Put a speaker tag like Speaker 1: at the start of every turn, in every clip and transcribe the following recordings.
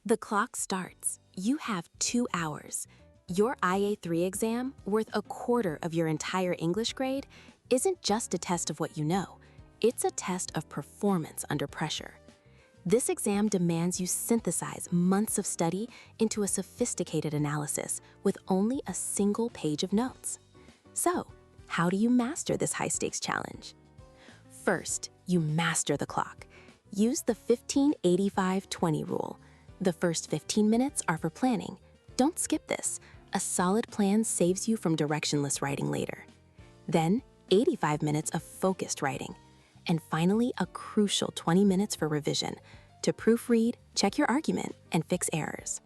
Speaker 1: The clock starts. You have 2 hours. Your IA3 exam, worth a quarter of your entire English grade, isn't just a test of what you know. It's a test of performance under pressure. This exam demands you synthesize months of study into a sophisticated analysis with only a single page of notes. So, how do you master this high-stakes challenge? First, you master the clock. Use the 15-85-20 rule. The first 15 minutes are for planning. Don't skip this. A solid plan saves you from directionless writing later. Then, 85 minutes of focused writing. And finally, a crucial 20 minutes for revision, to proofread, check your argument, and fix errors.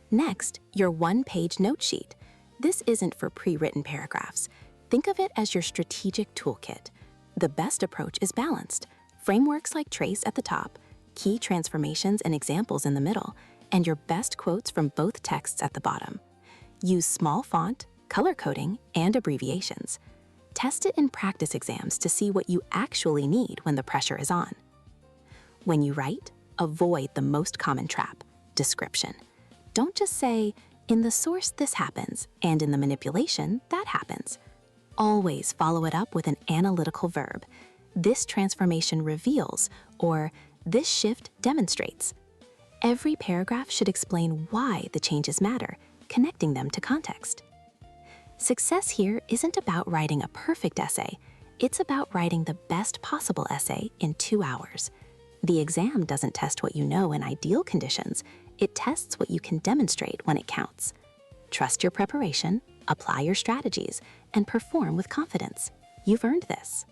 Speaker 1: Next, your one-page note sheet. This isn't for pre-written paragraphs. Think of it as your strategic toolkit. The best approach is balanced. Frameworks like Trace at the top, key transformations and examples in the middle, and your best quotes from both texts at the bottom. Use small font, color coding, and abbreviations. Test it in practice exams to see what you actually need when the pressure is on. When you write, avoid the most common trap, description. Don't just say, in the source this happens, and in the manipulation that happens. Always follow it up with an analytical verb. This transformation reveals, or this shift demonstrates. Every paragraph should explain why the changes matter, connecting them to context. Success here isn't about writing a perfect essay. It's about writing the best possible essay in 2 hours. The exam doesn't test what you know in ideal conditions. It tests what you can demonstrate when it counts. Trust your preparation, apply your strategies, and perform with confidence. You've earned this.